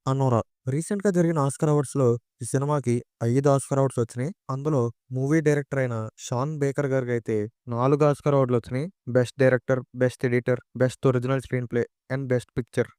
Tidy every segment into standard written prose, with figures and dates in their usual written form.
'అనోరా' రీసెంట్‌గా జరిగిన ఆస్కార్ అవార్డ్స్‌లో ఈ సినిమాకి 5 ఆస్కార్ అవార్డ్స్ వచ్చినాయి. అందులో మూవీ డైరెక్టర్ అయిన షాన్ బేకర్ గారికైతే 4 ఆస్కార్ అవార్డులు వచ్చినాయి. Best director, best editor, best original screen play and best picture.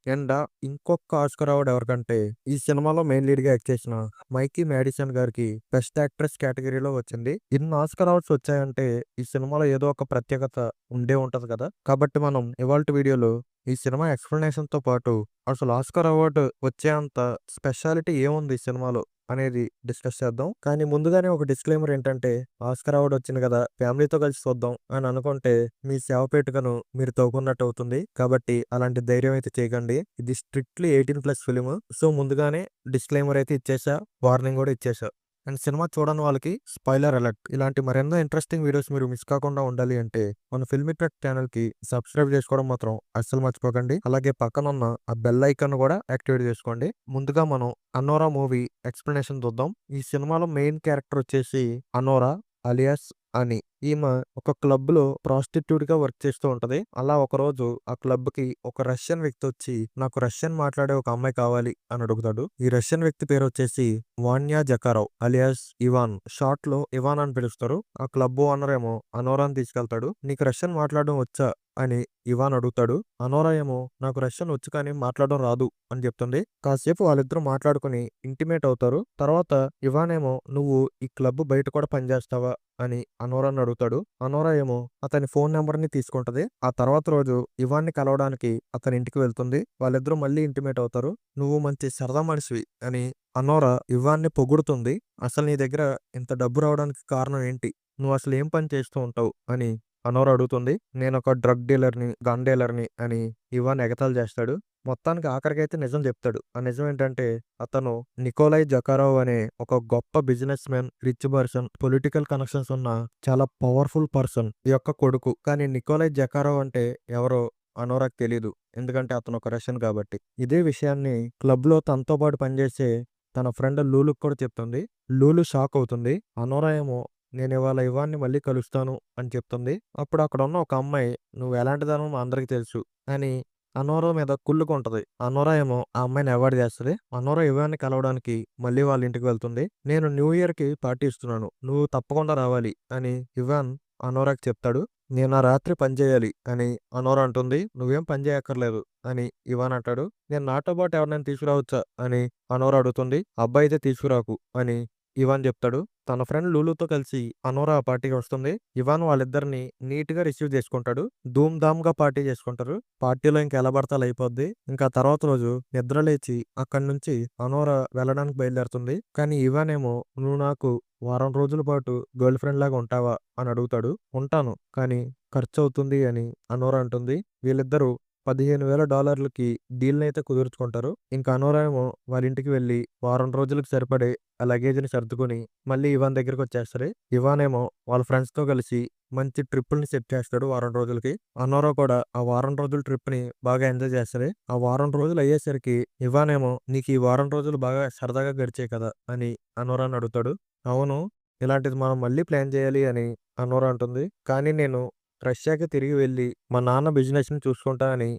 ఇంకొక ఆస్కార్ అవార్డ్ ఎవరికంటే ఈ సినిమాలో మెయిన్ లీడ్‌గా యాక్ట్ చేసిన మైకీ మాడిసన్ గారికి బెస్ట్ యాక్ట్రెస్ కేటగిరీలో వచ్చింది. ఇన్ని ఆస్కార్ అవార్డ్స్ వచ్చాయంటే ఈ సినిమాలో ఏదో ఒక ప్రత్యేకత ఉండే ఉంటది కదా! కాబట్టి మనం ఇవాల్టి వీడియోలో ఈ సినిమా ఎక్స్‌ప్లనేషన్‌తో పాటు అసలు ఆస్కార్ అవార్డ్ వచ్చేంత స్పెషాలిటీ ఏముంది ఈ సినిమాలో అనేది డిస్కస్ చేద్దాం. కానీ ముందుగానే ఒక డిస్క్లైమర్ ఏంటంటే, ఆస్కార్ అవార్డ్ వచ్చింది కదా! ఫ్యామిలీతో కలిసి చూద్దాం అని అనుకుంటే మీ సేవపేటుకను మీరు తవ్వుకున్నట్టు అవుతుంది. కాబట్టి అలాంటి ధైర్యం అయితే చేయకండి. ఇది స్ట్రిక్ట్‌లీ 18+ ఫిల్మ్. సో ముందుగానే డిస్క్లైమర్ అయితే ఇచ్చేసా. వార్నింగ్ కూడా ఇచ్చేసా. అండ్ సినిమా చూడని వాళ్ళకి స్పాయిలర్ అలర్ట్. ఇలాంటి మరెన్నో ఇంట్రెస్టింగ్ వీడియోస్ మీరు మిస్ కాకుండా ఉండాలి అంటే మన ఫిల్మీ ట్రాక్ ఛానల్‌కి సబ్స్క్రైబ్ చేసుకోవడం మాత్రం అస్సలు మర్చిపోకండి. అలాగే పక్కనున్న ఆ బెల్ ఐకాన్ కూడా యాక్టివేట్ చేసుకోండి. ముందుగా మనం 'అనోరా' మూవీ ఎక్స్‌ప్లనేషన్ చూద్దాం. ఈ సినిమాలో మెయిన్ క్యారెక్టర్ వచ్చేసి అనోరా అలియాస్ అని. ఈమె ఒక క్లబ్‌లో ప్రాస్టిట్యూట్‌గా వర్క్ చేస్తూ ఉంటది. అలా ఒకరోజు ఆ క్లబ్‌కి ఒక రష్యన్ వ్యక్తి వచ్చి, నాకు రష్యన్ మాట్లాడే ఒక అమ్మాయి కావాలి అని అడుగుతాడు. ఈ రష్యన్ వ్యక్తి పేరు వచ్చేసి వాన్యా జకారోవ్ అలియాస్ ఇవాన్. షార్ట్‌లో ఇవాన్ అని పిలుస్తారు. ఆ క్లబ్ ఓనర్ ఏమో అనోరాని తీసుకెళ్తాడు. నీకు రష్యన్ మాట్లాడడం వచ్చా అని ఇవాన్ అడుగుతాడు. అనోరా ఏమో నాకు రష్యన్ వచ్చు కానీ మాట్లాడడం రాదు అని చెప్తుంది. కాసేపు వాళ్ళిద్దరూ మాట్లాడుకుని ఇంటిమేట్ అవుతారు. తర్వాత ఇవాన్ ఏమో నువ్వు ఈ క్లబ్ బయట కూడా పనిచేస్తావా అని అనోరాని అడుగుతాడు. అనోరా ఏమో అతని ఫోన్ నెంబర్‌ని తీసుకుంటది. ఆ తర్వాత రోజు ఇవాన్‌ని కలవడానికి అతని ఇంటికి వెళ్తుంది. వాళ్ళిద్దరూ మళ్ళీ ఇంటిమేట్ అవుతారు. నువ్వు మంచి సరదా మనిషివి అని అనోరా ఇవాన్‌ని పొగుడుతుంది. అసలు నీ దగ్గర ఇంత డబ్బు రావడానికి కారణం ఏంటి? నువ్వు అసలు ఏం పని చేస్తూ ఉంటావు? అని అనోరా అడుగుతుంది. నేనొక డ్రగ్ డీలర్‌ని, గన్ డీలర్‌ని అని ఇవాన్ ఎగతాళి చేస్తాడు. మొత్తానికి ఆఖరికైతే నిజం చెప్తాడు. ఆ నిజం ఏంటంటే అతను నికోలై జకారోవ్ అనే ఒక గొప్ప business man, rich person, political connections ఉన్న చాలా పవర్‌ఫుల్ పర్సన్ ఈ యొక్క కొడుకు. కానీ నికోలై జకారోవ్ అంటే ఎవరో అనోరాకి తెలీదు. ఎందుకంటే అతను ఒక రష్యన్ కాబట్టి. ఇదే విషయాన్ని క్లబ్‌లో తనతో పాటు పనిచేసే తన ఫ్రెండ్ లూలుకి కూడా చెప్తుంది. లూలు షాక్ అవుతుంది. అనోరా ఏమో నేనివాళ ఇవాన్‌ని మళ్ళీ కలుస్తాను అని చెప్తుంది. అప్పుడు అక్కడున్న ఒక అమ్మాయి నువ్వు ఎలాంటిదానివో మా అందరికి తెలుసు అని అనోరా మీద కుళ్ళుకుంటది. అనోరా ఏమో ఆ అమ్మాయిని అవాయిడ్ చేస్తది. అనోరా ఇవాన్‌ని కలవడానికి మళ్ళీ వాళ్ళ ఇంటికి వెళ్తుంది. నేను న్యూ ఇయర్‌కి పార్టీ ఇస్తున్నాను. నువ్వు తప్పకుండా రావాలి అని ఇవాన్ అనోరాకి చెప్తాడు. నేను ఆ రాత్రి పని చేయాలి అని అనోరా అంటుంది. నువ్వేం పని చేయక్కర్లేదు అని ఇవాన్ అంటాడు. నేను నాతో పాటు ఎవరినైనా తీసుకురావచ్చా అని అనోరా అడుగుతుంది. అబ్బాయి అయితే తీసుకురాకు అని ఇవాన్ చెప్తాడు. తన ఫ్రెండ్ లూలుతో కలిసి అనోరా ఆ పార్టీకి వస్తుంది. ఇవాన్ వాళ్ళిద్దరిని నీట్‌గా రిసీవ్ చేసుకుంటాడు. ధూమ్ ధామ్‌గా పార్టీ చేసుకుంటారు. పార్టీలో ఇంకా ఎలా పడితే అలా అయిపోద్ది. ఇంకా తర్వాత రోజు నిద్ర లేచి అక్కడి నుంచి అనోరా వెళ్ళడానికి బయలుదేరుతుంది. కానీ ఇవాన్ ఏమో నువ్వు నాకు వారం రోజుల పాటు గర్ల్ ఫ్రెండ్ లాగా ఉంటావా అని అడుగుతాడు. ఉంటాను. కానీ ఖర్చవుతుంది అని అనోరా అంటుంది. వీళ్ళిద్దరూ $15,000కి డీల్‌నైతే కుదుర్చుకుంటారు. ఇంకా అనోరా ఏమో వాళ్ళ ఇంటికి వెళ్లి వారం రోజులకు సరిపడే ఆ లగేజ్‌ని సర్దుకొని మళ్ళీ ఇవాన్ దగ్గరికొచ్చేస్తది. ఇవాన్ ఏమో వాళ్ళ ఫ్రెండ్స్‌తో కలిసి మంచి ట్రిప్పుల్ని సెట్ చేస్తాడు వారం రోజులకి. అనోరా కూడా ఆ వారం రోజుల ట్రిప్‌ని బాగా ఎంజాయ్ చేస్తది. ఆ వారం రోజులు అయ్యేసరికి ఇవాన్ ఏమో నీకు ఈ వారం రోజులు బాగా సరదాగా గడిచాయి కదా అని అనోరాని అడుగుతాడు. అవును. ఇలాంటిది మనం మళ్ళీ ప్లాన్ చేయాలి అని అనోరా అంటుంది. కానీ నేను రష్యాకి తిరిగి వెళ్లి మా నాన్న బిజినెస్‌ని చూసుకుంటా అని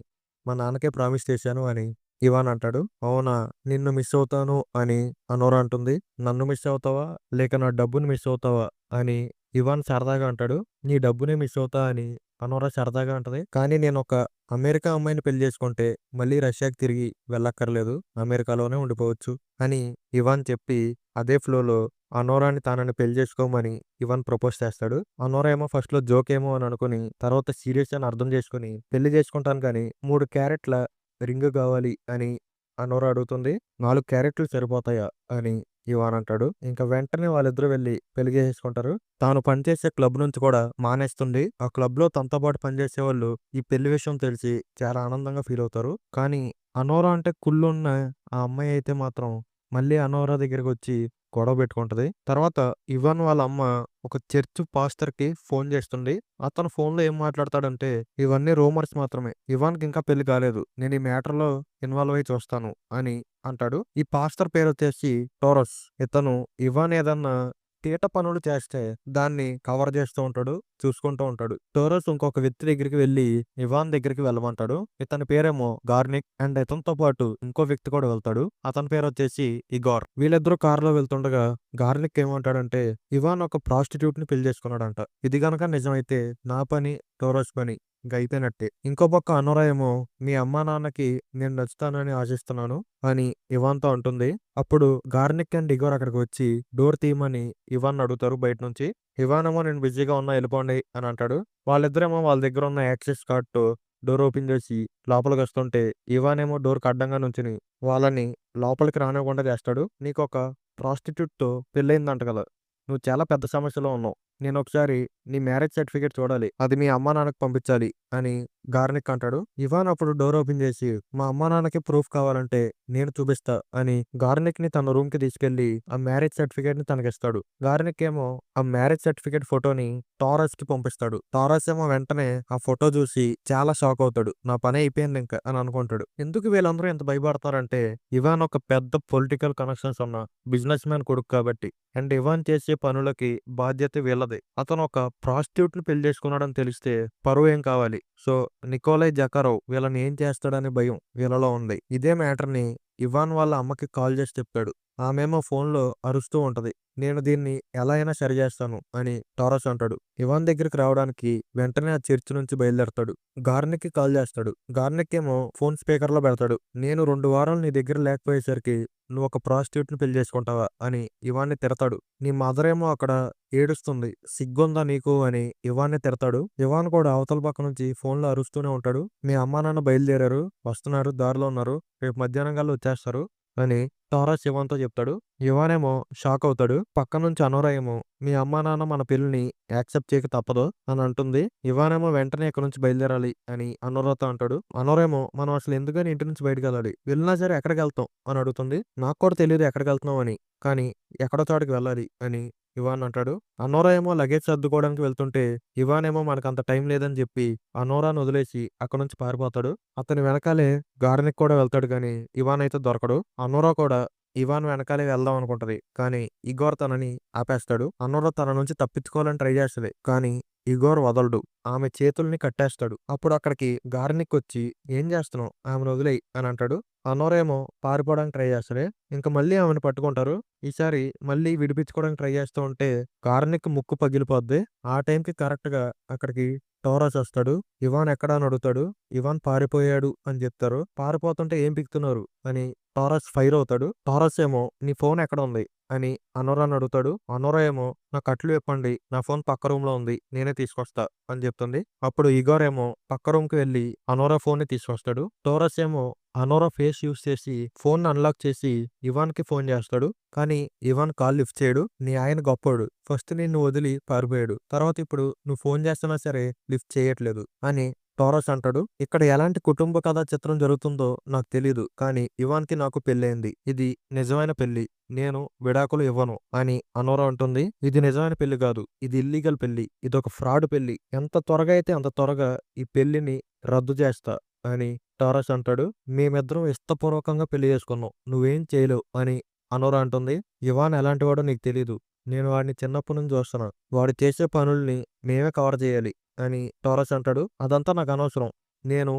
మా నాన్నకే ప్రామిస్ చేశాను అని ఇవాన్ అంటాడు. అవునా! నిన్ను మిస్ అవుతాను అని అనోరా అంటుంది. నన్ను మిస్ అవుతావా? లేక నా డబ్బుని మిస్ అవుతావా? అని ఇవాన్ సరదాగా అంటాడు. నీ డబ్బునే మిస్ అవుతా అని అనోరా సరదాగా అంటది. కానీ నేనొక అమెరికా అమ్మాయిని పెళ్లి చేసుకుంటే మళ్ళీ రష్యాకి తిరిగి వెళ్ళక్కర్లేదు. అమెరికాలోనే ఉండిపోవచ్చు అని ఇవాన్ చెప్పి అదే ఫ్లోలో అనోరాని తనని పెళ్లి చేసుకోమని ఇవాన్ ప్రపోజ్ చేస్తాడు. అనోరా ఏమో ఫస్ట్‌లో జోకేమో అని అనుకుని తర్వాత సీరియస్ అని అర్థం చేసుకొని పెళ్లి చేసుకుంటాను కానీ 3 క్యారెట్‌ల రింగ్ కావాలి అని అనోరా అడుగుతుంది. 4 క్యారెట్లు సరిపోతాయా అని ఇవాన్ అంటాడు. ఇంక వెంటనే వాళ్ళిద్దరూ వెళ్లి పెళ్లి చేసేసుకుంటారు. తాను పనిచేసే క్లబ్ నుంచి కూడా మానేస్తుంది. ఆ క్లబ్‌లో తనతో పాటు పనిచేసేవాళ్ళు ఈ పెళ్లి విషయం తెలిసి చాలా ఆనందంగా ఫీల్ అవుతారు. కానీ అనోరా అంటే కుళ్ళున్న ఆ అమ్మాయి అయితే మాత్రం మళ్ళీ అనోరా దగ్గరికొచ్చి గొడవ పెట్టుకుంటది. తర్వాత ఇవాన్ వాళ్ళ అమ్మ ఒక చర్చ్ పాస్టర్‌కి ఫోన్ చేస్తుంది. అతను ఫోన్‌లో ఏం మాట్లాడతాడంటే ఇవన్నీ రూమర్స్ మాత్రమే. ఇవాన్‌కి ఇంకా పెళ్లి కాలేదు. నేను ఈ మ్యాటర్‌లో ఇన్వాల్వ్ అయ్యి చూస్తాను అని అంటాడు. ఈ పాస్టర్ పేరొచ్చేసి టోరస్. ఇతను ఇవాన్ ఏదన్నా తీట పనులు చేస్తే దాన్ని కవర్ చేస్తూ ఉంటాడు. చూసుకుంటూ ఉంటాడు. టోరస్ ఇంకొక వ్యక్తి దగ్గరికి వెళ్లి ఇవాన్ దగ్గరికి వెళ్ళమంటాడు. ఇతని పేరేమో గార్నిక్ అండ్ ఇతనితో పాటు ఇంకో వ్యక్తి కూడా వెళ్తాడు. అతని పేరొచ్చేసి ఇగోర్. వీళ్ళిద్దరూ కారులో వెళ్తుండగా గార్నిక్ ఏమంటాడంటే ఇవాన్ ఒక ప్రాస్టిట్యూట్ ని పెళ్లి చేసుకున్నాడంట. ఇది గనక నిజమైతే నా పని, టోరస్ పని ఇంక అయిపోయినట్టే. ఇంకో పక్క అనోరా ఏమో మీ అమ్మా నాన్నకి నేను నచ్చుతానని ఆశిస్తున్నాను అని ఇవాన్‌తో అంటుంది. అప్పుడు గార్నిక్ అండ్ ఇగోర్ అక్కడికి వచ్చి డోర్ తీయమని ఇవాన్‌ని అడుగుతారు బయట నుంచి. ఇవాన్ ఏమో నేను బిజీగా ఉన్నా ఎళ్ళిపోండి అని అంటాడు. వాళ్ళిద్దరేమో వాళ్ళ దగ్గర ఉన్న యాక్సెస్ కార్డ్‌తో డోర్ ఓపెన్ చేసి లోపలికొస్తుంటే ఇవాన్ ఏమో డోర్‌కి అడ్డంగా నుంచుని వాళ్ళని లోపలికి రానివ్వకుండా చేస్తాడు. నీకొక ప్రాస్టిట్యూట్‌తో పెళ్లయిందంట కదా! నువ్వు చాలా పెద్ద సమస్యలో ఉన్నావు. నేనొకసారి నీ మ్యారేజ్ సర్టిఫికేట్ చూడాలి. అది మీ అమ్మా నాన్నకి పంపించాలి అని గార్నిక్ అంటాడు. ఇవాన్ అప్పుడు డోర్ ఓపెన్ చేసి మా అమ్మా నాన్నకి ప్రూఫ్ కావాలంటే నేను చూపిస్తా అని గార్నిక్ ని తన రూమ్ కి తీసుకెళ్లి ఆ మ్యారేజ్ సర్టిఫికేట్ ని తనకిస్తాడు. గార్నిక్ ఏమో ఆ మ్యారేజ్ సర్టిఫికేట్ ఫోటోని టారస్ కి పంపిస్తాడు. టారస్ ఏమో వెంటనే ఆ ఫోటో చూసి చాలా షాక్ అవుతాడు. నా పని అయిపోయింది ఇంకా అని అనుకుంటాడు. ఎందుకు వీళ్ళందరూ ఎంత భయపడతారంటే ఇవాన్ ఒక పెద్ద పొలిటికల్ కనెక్షన్స్ ఉన్న బిజినెస్ మ్యాన్ కొడుకు కాబట్టి. అండ్ ఇవాన్ చేసే పనులకి బాధ్యత వీళ్ళదే. అతను ఒక ప్రాస్టిట్యూట్ ని పెళ్లి చేసుకున్నాడని తెలిస్తే పరువు ఏం కావాలి. సో నికోలై జకారోవ్ వీళ్ళని ఏం చేస్తాడనే భయం వీళ్ళలో ఉంది. ఇదే మ్యాటర్‌ని ఇవాన్ వాళ్ళ అమ్మకి కాల్ చేసి చెప్తాడు. ఆమేమో ఫోన్‌లో అరుస్తూ ఉంటది. నేను దీన్ని ఎలా అయినా సరిచేస్తాను అని టారస్ అంటాడు. ఇవాన్ దగ్గరికి రావడానికి వెంటనే ఆ చర్చ్ నుంచి బయలుదేరతాడు. గార్నిక్‌కి కాల్ చేస్తాడు. గార్నిక్ ఏమో ఫోన్ స్పీకర్‌లో పెడతాడు. నేను 2 వారాలు నీ దగ్గర లేకపోయేసరికి నువ్వొక ప్రాస్టిట్యూట్‌ని పెళ్లి చేసుకుంటావా అని ఇవాన్‌ని తిడతాడు. నీ మదర్ ఏమో అక్కడ ఏడుస్తుంది. సిగ్గుందా నీకు అని ఇవాన్‌ని తిడతాడు. ఇవాన్ కూడా అవతల పక్క నుంచి ఫోన్‌లో అరుస్తూనే ఉంటాడు. మీ అమ్మా నాన్న బయలుదేరారు. వస్తున్నారు. దారిలో ఉన్నారు. రేపు మధ్యాహ్నం కల్లా వచ్చేస్తారు అని టారస్ ఇవాన్‌తో చెప్తాడు. ఇవాన్ ఏమో షాక్ అవుతాడు. పక్క నుంచి అనోరా ఏమో మీ అమ్మా నాన్న మన పెళ్లిని యాక్సెప్ట్ చేయక తప్పదు అని అంటుంది. ఇవాన్ ఏమో వెంటనే ఇక్కడి నుంచి బయలుదేరాలి అని అనోరాతో అంటాడు. అనోరా ఏమో మనం అసలు ఎందుకని ఇంటి నుంచి బయటికెళ్ళాలి? వెళ్ళినా సరే ఎక్కడికెళ్తాం అని అడుగుతుంది. నాకు కూడా తెలీదు ఎక్కడికెళ్తున్నాం అని. కానీ ఎక్కడో చోటకి వెళ్ళాలి అని ఇవాన్ అంటాడు. అనోరా ఏమో లగేజ్ సర్దుకోవడానికి వెళ్తుంటే ఇవాన్ ఏమో మనకంత టైం లేదని చెప్పి అనోరాని వదిలేసి అక్కడి నుంచి పారిపోతాడు. అతని వెనకాలే గార్నిక్ కూడా వెళ్తాడు గానీ ఇవాన్ అయితే దొరకడు. అనోరా కూడా ఇవాన్ వెనకాలే వెళ్దాం అనుకుంటది. కానీ ఇగోర్ తనని ఆపేస్తాడు. అనోరా తన నుంచి తప్పించుకోవాలని ట్రై చేస్తది. కానీ ఇగోర్ వదలడు. ఆమె చేతుల్ని కట్టేస్తాడు. అప్పుడు అక్కడికి గార్నిక్ వచ్చి ఏం చేస్తున్నావు? ఆమెను వదిలేయ్ అని అంటాడు. అనోరా ఏమో పారిపోవడానికి ట్రై చేస్తది. ఇంక మళ్ళీ ఆమెను పట్టుకుంటారు. ఈసారి మళ్ళీ విడిపించుకోవడానికి ట్రై చేస్తూ ఉంటే గార్నిక్ ముక్కు పగిలిపోద్ది. ఆ టైంకి కరెక్ట్‌గా అక్కడికి టోరస్ వస్తాడు. ఇవాన్ ఎక్కడా అని అడుగుతాడు. ఇవాన్ పారిపోయాడు అని చెప్తారు. పారిపోతుంటే ఏం పీకుతున్నారు అని టారస్ ఫైర్ అవుతాడు. టారస్ ఏమో నీ ఫోన్ ఎక్కడ ఉంది అని అనోరాని అడుగుతాడు. అనోరా ఏమో నా కట్లు విప్పండి. నా ఫోన్ పక్క రూమ్‌లో ఉంది. నేనే తీసుకొస్తా అని చెప్తుంది. అప్పుడు ఇగోర్ ఏమో పక్క రూమ్‌కి వెళ్లి అనోరా ఫోన్‌ని తీసుకొస్తాడు. టోరస్ ఏమో అనోరా ఫేస్ యూజ్ చేసి ఫోన్‌ని అన్‌లాక్ చేసి ఇవాన్‌కి ఫోన్ చేస్తాడు. కానీ ఇవాన్ కాల్ లిఫ్ట్ చేయడు. నీ ఆయన గొప్పోడు. ఫస్ట్ నిన్ను వదిలి పారిపోయాడు. తర్వాత ఇప్పుడు నువ్వు ఫోన్ చేస్తున్నా సరే లిఫ్ట్ చేయట్లేదు అని టారస్ అంటాడు. ఇక్కడ ఎలాంటి కుటుంబ కథా చిత్రం జరుగుతుందో నాకు తెలీదు. కానీ ఇవాన్‌కి నాకు పెళ్లయింది. ఇది నిజమైన పెళ్లి. నేను విడాకులు ఇవ్వను అని అనోరా అంటుంది. ఇది నిజమైన పెళ్లి కాదు. ఇది ఇల్లీగల్ పెళ్లి. ఇదొక ఫ్రాడ్ పెళ్లి. ఎంత త్వరగా అయితే అంత త్వరగా ఈ పెళ్లిని రద్దు చేస్తా అని టారస్ అంటాడు. మేమిద్దరం ఇష్టపూర్వకంగా పెళ్లి చేసుకున్నాం. నువ్వేం చేయలేవు అని అనోరా అంటుంది. ఇవాన్ ఎలాంటివాడో నీకు తెలీదు. నేను వాడిని చిన్నప్పటి నుంచి చూస్తున్నా. వాడు చేసే పనుల్ని మేమే కవర్ చేయాలి అని టారస్ అంటాడు. అదంతా నాకనవసరం. నేను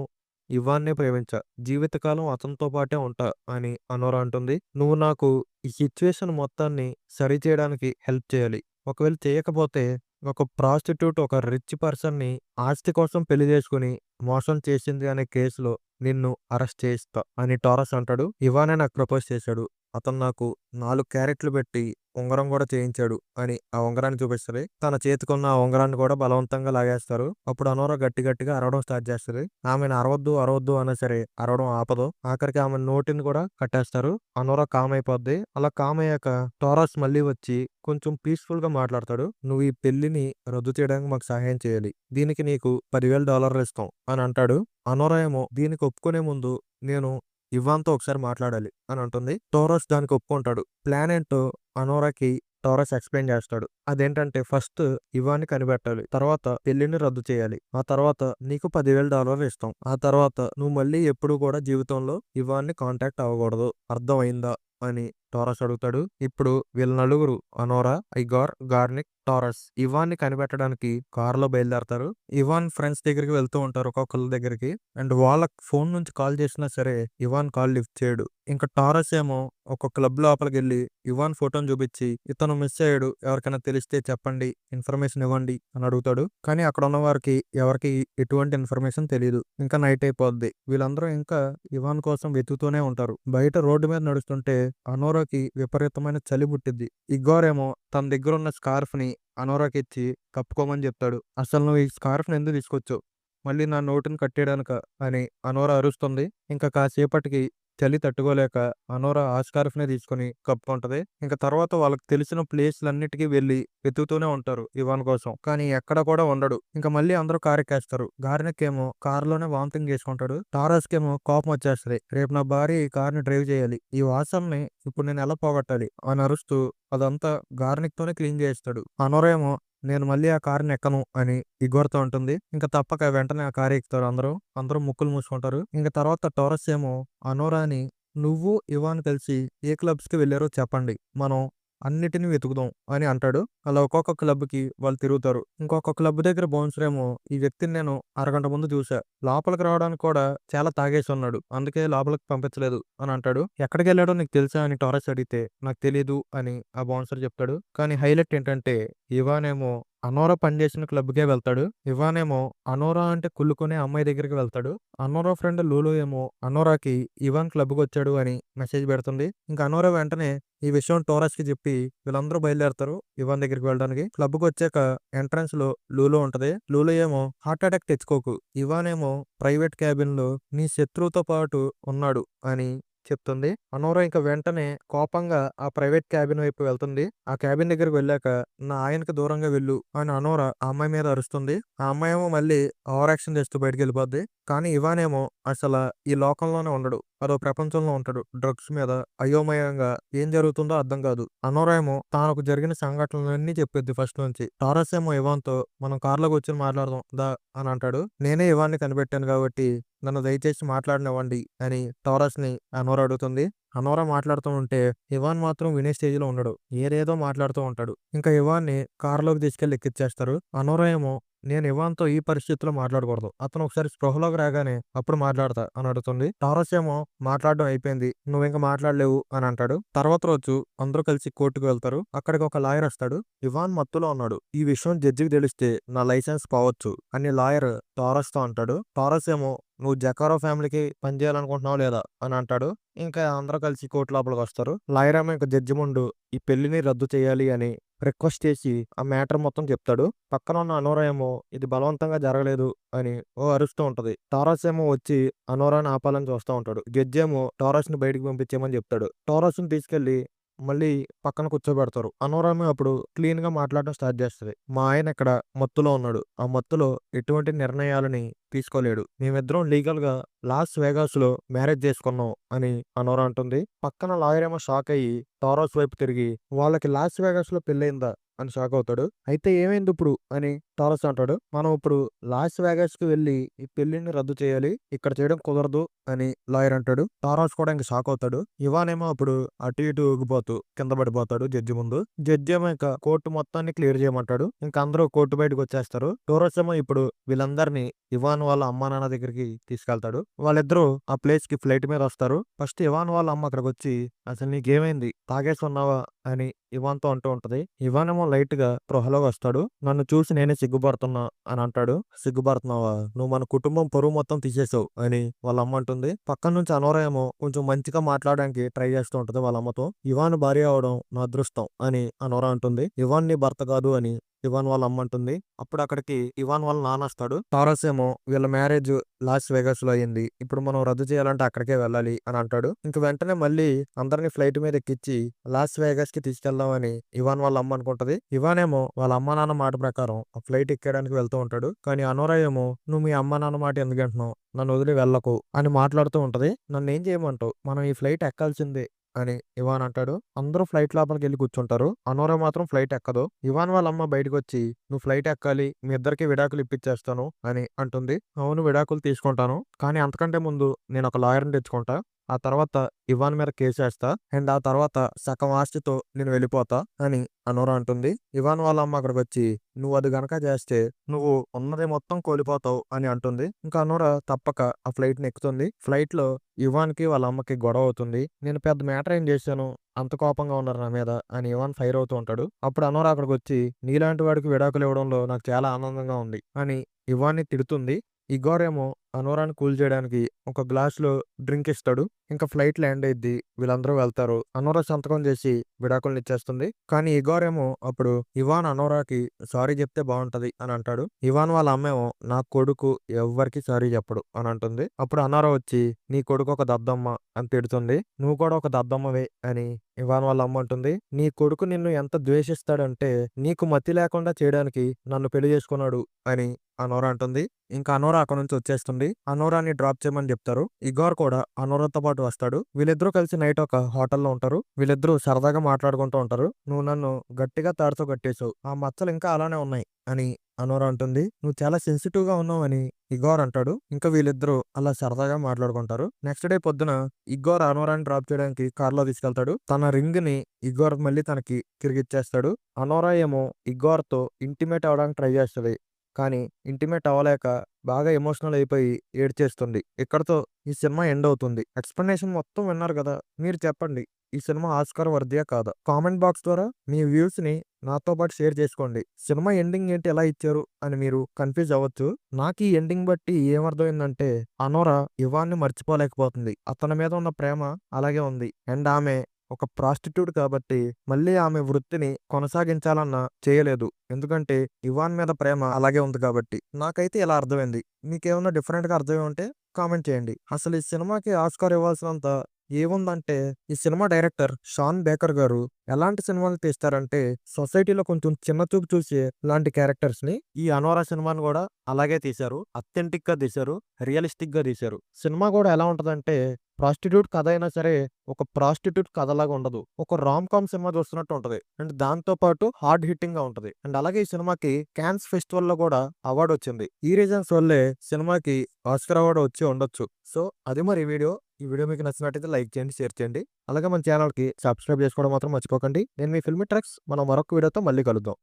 ఇవాన్నే ప్రేమించా. జీవితకాలం అతనితో పాటే ఉంటా అని అనోరా అంటుంది. నువ్వు నాకు ఈ సిట్యుయేషన్ మొత్తాన్ని సరిచేయడానికి హెల్ప్ చేయాలి. ఒకవేళ చేయకపోతే ఒక ప్రాస్టిట్యూట్ ఒక రిచ్ పర్సన్‌ని ఆస్తి కోసం పెళ్లి చేసుకొని మోసం చేసింది అనే కేసులో నిన్ను అరెస్ట్ చేయిస్తా అని టారస్ అంటాడు. ఇవానే నాకు ప్రపోజ్ చేశాడు. అతను నాకు 4 క్యారెట్లు పెట్టి ఉంగరం కూడా చేయించాడు అని ఆ ఉంగరాన్ని చూపిస్తది. తన చేతికున్న ఆ ఉంగరాన్ని కూడా బలవంతంగా లాగేస్తారు. అప్పుడు అనోరా గట్టి గట్టిగా అరవడం స్టార్ట్ చేస్తది. ఆమెను అరవద్దు, అరవద్దు అన్నా సరే అరవడం ఆపదు. ఆఖరికి ఆమె నోటిని కూడా కట్టేస్తారు. అనోరా కామ్ అయిపోద్ది. అలా కామ్ అయ్యాక టారస్ మళ్ళీ వచ్చి కొంచెం పీస్‌ఫుల్‌గా మాట్లాడతాడు. "నువ్వు ఈ పెళ్లిని రద్దు చేయడానికి మాకు సహాయం చేయాలి. దీనికి నీకు $10,000 ఇస్తాం" అని అంటాడు. అనోరా ఏమో దీనికి ఒప్పుకునే ముందు నేను ఇవాన్‌తో ఒకసారి మాట్లాడాలి అని అంటుంది. టోరస్ దానికి ఒప్పుకుంటాడు. ప్లాన్ ఏంటో అనోరాకి టోరస్ ఎక్స్‌ప్లెయిన్ చేస్తాడు. అదేంటంటే ఫస్ట్ ఇవాన్‌ని కనిపెట్టాలి. తర్వాత పెళ్లిని రద్దు చేయాలి. ఆ తర్వాత నీకు $10,000 ఇస్తాం. ఆ తర్వాత నువ్వు మళ్ళీ ఎప్పుడు కూడా జీవితంలో ఇవాన్‌ని కాంటాక్ట్ అవ్వకూడదు. అర్థమైందా? అని టారస్ అడుగుతాడు. ఇప్పుడు వీళ్ళ నలుగురు అనోరా, ఐగార్, గార్నిక్, టారస్ ఇవాన్ని కనిపెట్టడానికి కారులో బయలుదేరతారు. ఇవాన్ ఫ్రెండ్స్ దగ్గరికి వెళ్తూ ఉంటారు ఒక్కొక్కళ్ళ దగ్గరికి. అండ్ వాళ్ళకి ఫోన్ నుంచి కాల్ చేసినా సరే ఇవాన్ కాల్ లిఫ్ట్ చేయడు. ఇంకా టారస్ ఏమో ఒక క్లబ్ లోపలికెళ్ళి ఇవాన్ ఫోటోని చూపించి ఇతను మిస్ అయ్యాడు, ఎవరికైనా తెలిస్తే చెప్పండి, ఇన్ఫర్మేషన్ ఇవ్వండి అని అడుగుతాడు. కానీ అక్కడ ఉన్న వారికి ఎవరికి ఎటువంటి ఇన్ఫర్మేషన్ తెలియదు. ఇంకా నైట్ అయిపోద్ది. వీళ్ళందరూ ఇంకా ఇవాన్ కోసం వెతుకుతూనే ఉంటారు. బయట రోడ్డు మీద నడుస్తుంటే అనోరాకి విపరీతమైన చలి పుట్టిద్ది. ఇగ్గోర్ ఏమో తన దగ్గర ఉన్న స్కార్ఫ్ ని అనోరాకి ఇచ్చి కప్పుకోమని చెప్తాడు. అసలు నువ్వు ఈ స్కార్ఫ్ ని ఎందుకు తీసుకొచ్చావు, మళ్ళీ నా నోటిని కట్టేయడానిక అని అనోరా అరుస్తుంది. ఇంకా కాసేపటికి చలి తట్టుకోలేక అనోరా ఆ స్కార్ఫ్ నే తీసుకుని కప్పుకుంటది. ఇంకా తర్వాత వాళ్ళకి తెలిసిన ప్లేస్లన్నిటికీ వెళ్ళి వెతుకుతూనే ఉంటారు ఇవాన్ కోసం. కానీ ఎక్కడ కూడా ఉండడు. ఇంకా మళ్ళీ అందరూ కారెక్కేస్తారు. గార్నిక్ ఏమో కారులోనే వామిటింగ్ చేసుకుంటాడు. టారస్ కేమో కోపం వచ్చేస్తది. రేపు నా భార్య ఈ కార్ని డ్రైవ్ చేయాలి, ఈ వాసనని ఇప్పుడు నేను ఎలా పోగొట్టాలి అని అరుస్తూ అదంతా గార్నిక్ తోనే క్లీన్ చేస్తాడు. అనోరా ఏమో నేను మళ్ళీ ఆ కారుని ఎక్కను అని ఇగోర్తో ఉంటుంది. ఇంకా తప్పక వెంటనే ఆ కారు ఎక్కుతారు అందరూ. అందరూ ముక్కులు మూసుకుంటారు. ఇంకా తర్వాత టారస్ ఏమో అనోరాని నువ్వు ఇవాన్ కలిసి ఏ క్లబ్స్ కి వెళ్ళారో చెప్పండి, మనం అన్నిటిని వెతుకుదాం అని అంటాడు. అలా ఒక్కొక్క క్లబ్ కి వాళ్ళు తిరుగుతారు. ఇంకొక క్లబ్ దగ్గర బౌన్సర్ ఏమో ఈ వ్యక్తిని నేను అరగంట ముందు చూసా, లోపలికి రావడానికి కూడా చాలా తాగేసి ఉన్నాడు, అందుకే లోపలికి పంపించలేదు అని అంటాడు. ఎక్కడికి వెళ్ళాడో నీకు తెలుసా అని టారస్ అడిగితే నాకు తెలీదు అని ఆ బౌన్సర్ చెప్తాడు. కానీ హైలైట్ ఏంటంటే ఇవాన్ ఏమో అనోరా పనిచేసిన క్లబ్కే వెళ్తాడు. ఇవానేమో అనోరా అంటే కుళ్ళుకునే అమ్మాయి దగ్గరికి వెళ్తాడు. అనోరా ఫ్రెండ్ లూలు ఏమో అనోరాకి ఇవాన్ క్లబ్కి వచ్చాడు అని మెసేజ్ పెడుతుంది. ఇంకా అనోరా వెంటనే ఈ విషయం టోరస్ కి చెప్పి వీళ్ళందరూ బయలుదేరతారు ఇవాన్ దగ్గరికి వెళ్ళడానికి. క్లబ్కి వచ్చాక ఎంట్రన్స్ లో లూలు ఉంటది. లూలు ఏమో హార్ట్ అటాక్ తెచ్చుకోకు, ఇవాన్ ఏమో ప్రైవేట్ క్యాబిన్ లో నీ శత్రువుతో పాటు ఉన్నాడు అని చెప్తుంది. అనోరా ఇంకా వెంటనే కోపంగా ఆ ప్రైవేట్ క్యాబిన్ వైపు వెళ్తుంది. ఆ క్యాబిన్ దగ్గరికి వెళ్ళాక నా ఆయనకి దూరంగా వెళ్ళు అని అనోరా ఆ అమ్మాయి మీద అరుస్తుంది. ఆ అమ్మాయి ఏమో మళ్ళీ ఓవర్ యాక్షన్ చేస్తూ బయటకు వెళ్ళిపోద్ది. కానీ ఇవానేమో అసలు ఈ లోకంలోనే ఉండడు, అదో ప్రపంచంలో ఉంటాడు. డ్రగ్స్ మీద అయోమయంగా ఏం జరుగుతుందో అర్థం కాదు. అనోరా ఏమో తానకు జరిగిన సంఘటనలన్నీ చెప్పొద్ది ఫస్ట్ నుంచి. టారస్ ఏమో ఇవాన్తో మనం కార్లోకి వచ్చి మాట్లాడదాం దా అని అంటాడు. నేనే ఇవాన్ని కనిపెట్టాను కాబట్టి నన్ను దయచేసి మాట్లాడనివ్వండి అని టారస్ ని అనోరా అడుగుతుంది. అనోరా మాట్లాడుతూ ఉంటే ఇవాన్ మాత్రం వినే స్టేజ్ లో ఉండడు, ఏదేదో మాట్లాడుతూ ఉంటాడు. ఇంకా ఇవాన్ని కారులోకి తీసుకెళ్లి ఎక్కిచ్చేస్తారు. అనోరా ఏమో నేను ఇవాన్తో ఈ పరిస్థితిలో మాట్లాడకూడదు, అతను ఒకసారి స్పృహలోకి రాగానే అప్పుడు మాట్లాడతా అని అడుగుతుంది. టారస్ ఏమో మాట్లాడడం అయిపోయింది, నువ్వు ఇంకా మాట్లాడలేవు అని అంటాడు. తర్వాత రోజు అందరూ కలిసి కోర్టుకు వెళ్తారు. అక్కడికి ఒక లాయర్ వస్తాడు. ఇవాన్ మత్తులో ఉన్నాడు, ఈ విషయం జడ్జికి తెలిస్తే నా లైసెన్స్ పోవచ్చు అని లాయర్ టారస్ తో అంటాడు. టారస్ ఏమో నువ్వు జకారో ఫ్యామిలీకి పనిచేయాలనుకుంటున్నావు లేదా అని అంటాడు. ఇంకా అందరూ కలిసి కోర్టు లోపలికి వస్తారు. లాయర్ ఏమో ఇంకా జడ్జి ముందు ఈ పెళ్లిని రద్దు చేయాలి అని రిక్వెస్ట్ చేసి ఆ మ్యాటర్ మొత్తం చెప్తాడు. పక్కన ఉన్న అనోరా ఏమో ఇది బలవంతంగా జరగలేదు అని అరుస్తూ ఉంటది. టారస్ ఏమో వచ్చి అనోరాని ఆపాలని చూస్తూ ఉంటాడు. జడ్జి ఏమో టారస్ ని బయటికి పంపించేయమని చెప్తాడు. టారస్ ని తీసుకెళ్లి మళ్ళీ పక్కన కూర్చోబెడతారు. అనోరామి అప్పుడు క్లీన్ గా మాట్లాడడం స్టార్ట్ చేస్తది. మా ఆయన ఇక్కడ మత్తులో ఉన్నాడు, ఆ మత్తులో ఎటువంటి నిర్ణయాలని తీసుకోలేడు, మేమిద్దరం లీగల్ గా లాస్ వేగాస్ లో మ్యారేజ్ చేసుకున్నాం అని అనోరా అంటుంది. పక్కన లాయర్ ఏమో షాక్ అయ్యి టారస్ వైపు తిరిగి వాళ్ళకి లాస్ వేగాస్ లో పెళ్ళయిందా అని షాక్ అవుతాడు. అయితే ఏమైంది ఇప్పుడు అని టారస్ అంటాడు. మనం ఇప్పుడు లాస్ వేగాస్ కి వెళ్ళి ఈ పెళ్లిని రద్దు చేయాలి, ఇక్కడ చేయడం కుదరదు అని లాయర్ అంటాడు. టారస్ కూడా ఇంకా షాక్ అవుతాడు. ఇవానేమో అప్పుడు అటు ఇటు ఊగిపోతూ కింద పడిపోతాడు జడ్జి ముందు. జడ్జి ఏమో ఇంకా కోర్టు మొత్తాన్ని క్లియర్ చేయమంటాడు. ఇంకా అందరూ కోర్టు బయటకు వచ్చేస్తారు. టోరస్ ఏమో ఇప్పుడు వీళ్ళందరినీ ఇవాన్ వాళ్ళ అమ్మా నాన్న దగ్గరికి తీసుకెళ్తాడు. వాళ్ళిద్దరూ ఆ ప్లేస్ కి ఫ్లైట్ మీద వస్తారు. ఫస్ట్ ఇవాన్ వాళ్ళ అమ్మ అక్కడికి వచ్చి అసలు నీకేమైంది, తాగేసి ఉన్నావా అని ఇవాన్ తో అంటూ ఉంటది. ఇవాన్ ఏమో లైట్ గా స్పృహలోకి వస్తాడు. నన్ను చూసి నేనే సిగ్గుపడుతున్నా అని అంటాడు. సిగ్గుపడుతున్నావా, నువ్వు మన కుటుంబం పరువు మొత్తం తీసేసావు అని వాళ్ళ అమ్మ అంటుంది. పక్కన నుంచి అనోరా ఏమో కొంచెం మంచిగా మాట్లాడడానికి ట్రై చేస్తూ ఉంటది వాళ్ళ అమ్మతో. ఇవాన్ భార్య అవడం నా అదృష్టం అని అనోరా అంటుంది. ఇవాన్ నీ భర్త కాదు అని ఇవాన్ వాళ్ళ అమ్మ అంటుంది. అప్పుడు అక్కడికి ఇవాన్ వాళ్ళ నాన్న వస్తాడు. టారస్ ఏమో వీళ్ళ మ్యారేజ్ లాస్ వేగాస్ లో అయింది, ఇప్పుడు మనం రద్దు చేయాలంటే అక్కడికే వెళ్ళాలి అని అంటాడు. ఇంక వెంటనే మళ్ళీ అందరినీ ఫ్లైట్ మీద ఎక్కించి లాస్ వేగాస్ కి తీసుకెళ్దామని ఇవాన్ వాళ్ళ అమ్మ అనుకుంటది. ఇవాన్ ఏమో వాళ్ళ అమ్మ నాన్న మాట ప్రకారం ఆ ఫ్లైట్ ఎక్కడానికి వెళ్తూ ఉంటాడు. కానీ అనోరా ఏమో నువ్వు మీ అమ్మ నాన్న మాట ఎందుకు అంటున్నావు, నన్ను వదిలి వెళ్ళకు అని మాట్లాడుతూ ఉంటది. నన్ను ఏం చేయమంటావు, మనం ఈ ఫ్లైట్ ఎక్కాల్సిందే అని ఇవాన్ అంటాడు. అందరూ ఫ్లైట్ లోపలికి వెళ్ళి కూర్చుంటారు. అనోరా మాత్రం ఫ్లైట్ ఎక్కదు. ఇవాన్ వాళ్ళ అమ్మ బయటకు వచ్చి నువ్వు ఫ్లైట్ ఎక్కాలి, మీ ఇద్దరికి విడాకులు ఇప్పించేస్తాను అని అంటుంది. అవును విడాకులు తీసుకుంటాను, కానీ అంతకంటే ముందు నేను ఒక లాయర్ని తెచ్చుకుంటా, ఆ తర్వాత ఇవాన్ మీద కేసేస్తా అండ్ ఆ తర్వాత సగం ఆస్తితో నేను వెళ్ళిపోతా అని అనోరా అంటుంది. ఇవాన్ వాళ్ళ అమ్మ అక్కడికొచ్చి నువ్వు అది గనక చేస్తే నువ్వు ఉన్నది మొత్తం కోల్పోతావు అని అంటుంది. ఇంకా అనోరా తప్పక ఆ ఫ్లైట్ ని ఎక్కుతుంది. ఫ్లైట్ లో ఇవాన్ కి వాళ్ళ అమ్మకి గొడవ అవుతుంది. నేను పెద్ద మ్యాటర్ ఏం చేశాను, అంత కోపంగా ఉన్నారు నా మీద అని ఇవాన్ ఫైర్ అవుతూ ఉంటాడు. అప్పుడు అనోరా అక్కడికొచ్చి నీలాంటి వాడికి విడాకులు ఇవ్వడంలో నాకు చాలా ఆనందంగా ఉంది అని ఇవాన్ని తిడుతుంది. ఇగోర్ ఏమో అనోరాని కూల్ చేయడానికి ఒక గ్లాస్‌లో డ్రింక్ ఇస్తాడు. ఇంకా ఫ్లైట్ ల్యాండ్ అయిద్ది. వీళ్ళందరూ వెళ్తారు. అనోరా సంతకం చేసి విడాకులనిచ్చేస్తుంది. కానీ ఇగోర్ ఏమో అప్పుడు ఇవాన్ అనోరాకి సారీ చెప్తే బావుంటది అని అంటాడు. ఇవాన్ వాళ్ళ అమ్మేమో నా కొడుకు ఎవ్వరికీ సారీ చెప్పడు అని అంటుంది. అప్పుడు అనోరా వచ్చి నీ కొడుకు ఒక దద్దమ్మ అని తిడుతుంది. నువ్వు కూడా ఒక దద్దమ్మవే అని ఇవాన్ వాళ్ళ అమ్మ అంటుంది. నీ కొడుకు నిన్ను ఎంత ద్వేషిస్తాడంటే నీకు మతి లేకుండా చేయడానికి నన్ను పెళ్లి చేసుకున్నాడు అని అనోరా అంటుంది. ఇంకా అనోరా అక్కడి నుంచి వచ్చేస్తుంది. అనోరాని డ్రాప్ చేయమని చెప్తారు. ఇగోర్ కూడా అనోరాతో పాటు వస్తాడు. వీళ్ళిద్దరూ కలిసి నైట్ ఒక హోటల్లో ఉంటారు. వీళ్ళిద్దరూ సరదాగా మాట్లాడుకుంటూ ఉంటారు. నువ్వు నన్ను గట్టిగా తాడుతో కట్టేశావు. ఆ మచ్చలు ఇంకా అలానే ఉన్నాయి అని అనోరా అంటుంది. నువ్వు చాలా సెన్సిటివ్ గా ఉన్నావు అని ఇగోర్ అంటాడు. ఇంకా వీళ్ళిద్దరూ అలా సరదాగా మాట్లాడుకుంటారు. నెక్స్ట్ డే పొద్దున ఇగోర్ అనోరాని డ్రాప్ చేయడానికి కార్లో తీసుకెళ్తాడు. తన రింగ్ ని ఇగోర్ మళ్ళీ తనకి తిరిగిచ్చేస్తాడు. అనోరా ఏమో ఇగోర్ తో ఇంటిమేట్ అవ్వడానికి ట్రై చేస్తది. కానీ ఇంటిమేట్ అవ్వలేక బాగా ఎమోషనల్ అయిపోయి ఏడ్చేస్తుంది. ఇక్కడితో ఈ సినిమా ఎండ్ అవుతుంది. ఎక్స్‌ప్లనేషన్ మొత్తం విన్నారు గదా! మీరు చెప్పండి. ఈ సినిమా ఆస్కార్ వర్దియా కాదా? కామెంట్ బాక్స్ ద్వారా మీ వ్యూస్‌ని నాతో పాటు షేర్ చేసుకోండి. సినిమా ఎండింగ్ ఏంటి ఎలా ఇచ్చారు అని మీరు కన్‌ఫ్యూజ్ అవ్వచ్చు. నాకు ఈ ఎండింగ్ బట్టి ఏమర్థమైందంటే అనోరా ఇవాన్‌ని మర్చిపోలేకపోతుంది. అతని మీద ఉన్న ప్రేమ అలాగే ఉంది. అండ్ ఆమె ఒక ప్రాస్టిట్యూట్ కాబట్టి మళ్ళీ ఆమె వృత్తిని కొనసాగించాలన్నా చేయలేదు. ఎందుకంటే ఇవాన్ మీద ప్రేమ అలాగే ఉంది కాబట్టి. నాకైతే ఇలా అర్థమైంది. మీకేమన్నా డిఫరెంట్‌గా అర్థమై ఉంటే కామెంట్ చేయండి. అసలు ఈ సినిమాకి ఆస్కార్ ఇవ్వాల్సినంత ఏముందంటే ఈ సినిమా డైరెక్టర్ షాన్ బేకర్ గారు ఎలాంటి సినిమాలు తీస్తారంటే సొసైటీలో కొంచెం చిన్న చూపు చూసే లాంటి క్యారెక్టర్స్ ని ఈ అనోరా సినిమాని కూడా అలాగే తీశారు. అథెంటిక్ గా తీశారు. రియలిస్టిక్ గా తీశారు. సినిమా కూడా ఎలా ఉంటదంటే ప్రాస్టిట్యూట్ కథ అయినా సరే ఒక ప్రాస్టిట్యూట్ కథలాగా ఉండదు. ఒక రామ్ కామ్ సినిమా చూస్తున్నట్టు ఉంటది. అండ్ దాంతో పాటు హార్డ్ హిట్టింగ్ గా ఉంటది. అండ్ అలాగే ఈ సినిమాకి కాన్స్ ఫెస్టివల్ లో కూడా అవార్డు వచ్చింది. ఈ రీజన్స్ వల్లే సినిమాకి ఆస్కార్ అవార్డు వచ్చి ఉండొచ్చు. సో అది మరి వీడియో. ఈ వీడియో మీకు నచ్చినట్టయితే లైక్ చేయండి, షేర్ చేయండి. అలాగే మన ఛానల్ కి సబ్స్క్రైబ్ చేసుకోవడం మాత్రం మర్చిపోకండి. నేను మీ ఫిల్మీ ట్రక్స్. మనం మరొక వీడియోతో మళ్ళీ కలుద్దాం.